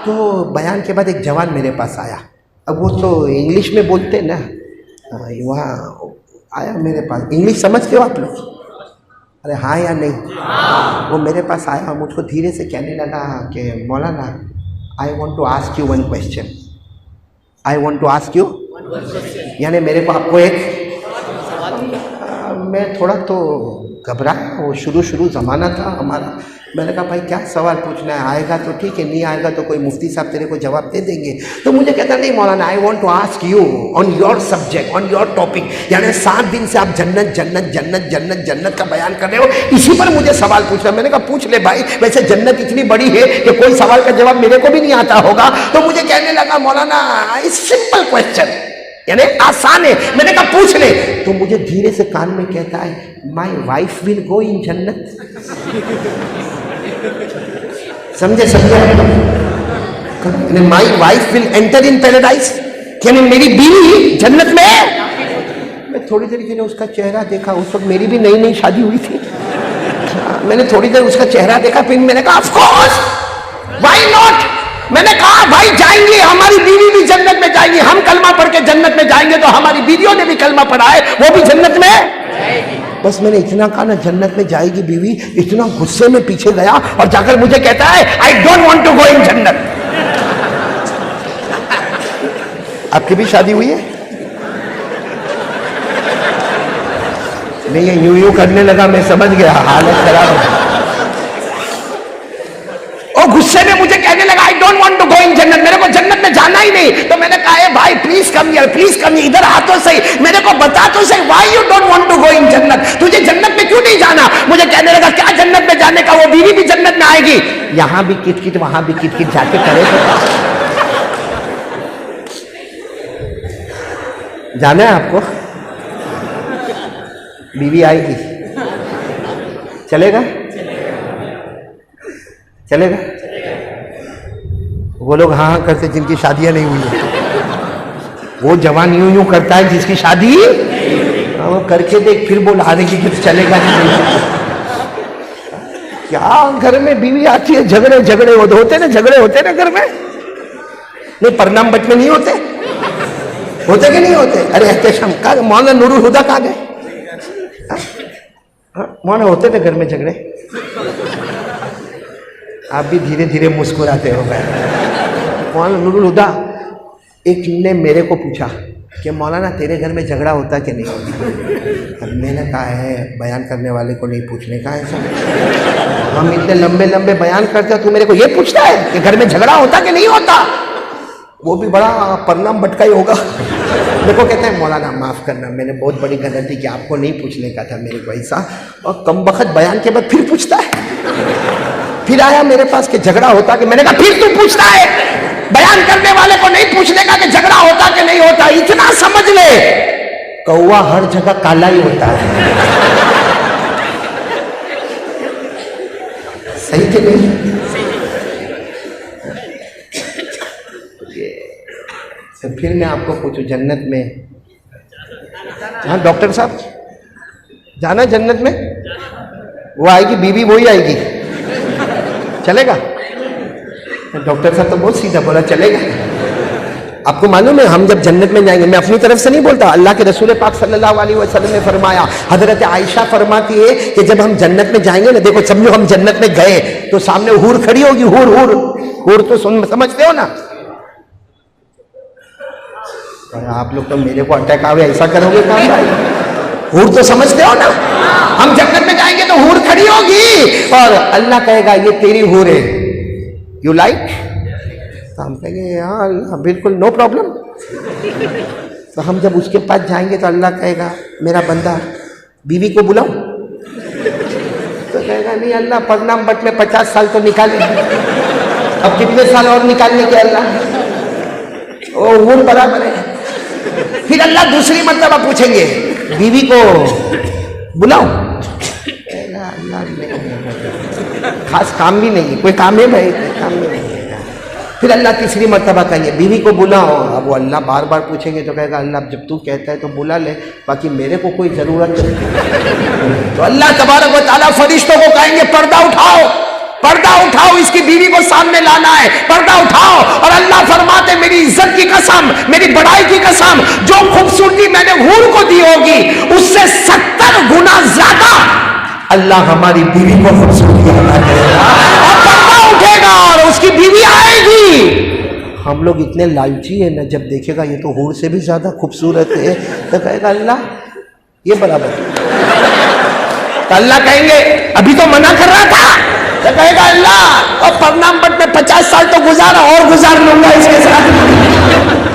तो बयान के बाद एक जवान मेरे पास आया, अब वो तो इंग्लिश में बोलते ना, वहाँ आया मेरे पास। इंग्लिश समझते हो आप लोग? अरे हाँ या नहीं? वो मेरे पास आया, मुझको धीरे से कहने लगा कि मौलाना I want to ask you one question, I want to ask you, यानी मेरे को आपको एक, मैं थोड़ा तो घबराया, वो शुरू ज़माना था हमारा। मैंने कहा भाई क्या सवाल पूछना है, आएगा तो ठीक है, नहीं आएगा तो कोई मुफ्ती साहब तेरे को जवाब दे देंगे। तो मुझे कहता नहीं मौलाना I want to ask you on your subject, on your topic, यानी 7 दिन से आप जन्नत जन्नत जन्नत जन्नत जन्नत का बयान कर रहे हो, इसी पर मुझे सवाल पूछना। मैंने कहा पूछ ले भाई, वैसे जन्नत इतनी बड़ी है कि कोई सवाल का जवाब मेरे को भी नहीं आता होगा। तो मुझे कहने लगा मौलाना सिंपल क्वेश्चन, यानी आसान है। मैंने कहा पूछ ले। तो मुझे धीरे से कान में कहता है my wife will go in जन्नत। समझे? My wife will enter in paradise, यानी मेरी बीवी जन्नत में है। मैं थोड़ी देर के लिए उसका चेहरा देखा, उस वक्त मेरी भी नई नई शादी हुई थी। मैंने थोड़ी देर उसका चेहरा देखा, फिर मैंने कहा ऑफ कोर्स, व्हाई नॉट। मैंने कहा भाई जाएंगे, हमारी बीवी भी जन्नत में जाएंगी, हम कलमा पढ़ के जन्नत में जाएंगे तो हमारी बीवियों ने भी कलमा पढ़ा है, वो भी जन्नत में जाएगी। बस मैंने इतना कहा ना जन्नत में जाएगी बीवी, इतना गुस्से में पीछे गया और जाकर मुझे कहता है I don't want to go in जन्नत। आपकी भी शादी हुई है? नहीं, ये यूं करने लगा, मैं समझ गया हालत खराब है। और गुस्से में मुझे कहने लगा I don't want to go in जन्नत, मेरे को जन्नत में जाना ही नहीं। तो मैंने कहा भाई please come here, please come here, इधर आ तो सही, मेरे को बता तो सही why you don't want to go in जन्नत, तुझे जन्नत में क्यों नहीं जाना? मुझे कहने लगा क्या जन्नत में जाने का, वो बीवी भी जन्नत में आएगी, यहां भी किट वहां भी किट जाके करे तो जाना है आपको? बीवी आएगी, चलेगा? चलेगा? वो लोग हाँ हाँ करते जिनकी शादियां नहीं हुई है, वो जवान यूं यूं करता है जिसकी शादी वो करके देख, फिर बोल हारे की कुछ चलेगा नहीं। क्या घर में बीवी आती है, झगड़े होते ना, झगड़े होते ना घर में, नहीं परनाम बट में नहीं होते कि नहीं होते? अरे एहतशाम का मौलाना नूरुल हुदा कहाँ गए? मौलाना होते थे घर में झगड़े, आप भी धीरे धीरे मुस्कुराते हो गए। मौलाना नूरुल हुदा, एक ने मेरे को पूछा कि मौलाना तेरे घर में झगड़ा होता कि नहीं होता? अब मैंने कहा है बयान करने वाले को नहीं पूछने का है सब, हम इतने लंबे लंबे बयान करते हैं, तू मेरे को ये पूछता है कि घर में झगड़ा होता कि नहीं होता? वो भी बड़ा परनाम बटका ही होगा। मेरे को कहता है मौलाना माफ़ करना, मैंने बहुत बड़ी गलती की, आपको नहीं पूछने का था मेरे को ऐसा। और कम बखत बयान के बाद फिर पूछता है, फिर आया मेरे पास कि झगड़ा होता कि, मैंने कहा फिर तू पूछता है? बयान करने वाले को नहीं पूछने का कि झगड़ा होता कि नहीं होता। इतना समझ ले, कौवा हर जगह काला ही होता है। सही कि नहीं? तो फिर मैं आपको पूछूं जन्नत में, हाँ डॉक्टर साहब जाना जन्नत में? वो आएगी बीवी, वही आएगी, चलेगा? डॉक्टर साहब तो बहुत सीधा बोला चलेगा। आपको मालूम है हम जब जन्नत में जाएंगे, मैं अपनी तरफ से नहीं बोलता, अल्लाह के रसूल पाक सल्लल्लाहु अलैहि वसल्लम ने फरमाया, हजरत आयशा फरमाती है कि जब हम जन्नत में जाएंगे ना, देखो समझो हम जन्नत में गए तो सामने हूर खड़ी होगी, हूर तो समझते हो ना? आप लोग तो मेरे को अटैक आवे ऐसा करोगे काम भाई? हूर तो समझते हो ना? हम जन्नत में जाएंगे तो हूर खड़ी होगी और अल्लाह कहेगा ये तेरी हूर है, यू लाइक? तो हम कहेंगे हाँ बिल्कुल नो प्रॉब्लम। तो हम जब उसके पास जाएंगे तो अल्लाह कहेगा मेरा बंदा बीवी को बुलाओ, तो कहेगा नहीं अल्लाह परनाम बट में 50 साल तो निकाले, अब कितने साल और निकालने के अल्लाह? ओ हूर बराबर है। फिर अल्लाह दूसरी मर्तबा पूछेंगे बीवी को बुलाओ, अल्लाह खास काम भी नहीं, कोई काम है भाई? काम भी नहीं है। फिर अल्लाह तीसरी मर्तबा कहेंगे बीवी को बुलाओ, अब वो अल्लाह बार बार पूछेंगे तो कहेगा अल्लाह जब तू कहता है तो बुला ले, बाकी मेरे को कोई जरूरत नहीं। तो अल्लाह तबारक व तआला फरिश्तों को कहेंगे पर्दा उठाओ, पर्दा उठाओ, इसकी बीवी को सामने लाना है, पर्दा उठाओ। कसम, मेरी बड़ाई की कसम, जो खूबसूरती मैंने हूर को दी होगी उससे 70 गुना ज्यादा अल्लाह हमारी बीवी को खूबसूरती अता करेगा, और पर्दा उठेगा और उसकी बीवी आएगी। हम लोग इतने लालची है ना, जब देखेगा ये तो हूर से भी ज्यादा खूबसूरत है तो कहेगा अल्लाह ये बराबर। तो अल्लाह कहेंगे अभी तो मना कर रहा था, तो कहेगा अल्लाह और परनाम बट में 50 साल तो गुजारा और गुजार लूंगा इसके साथ।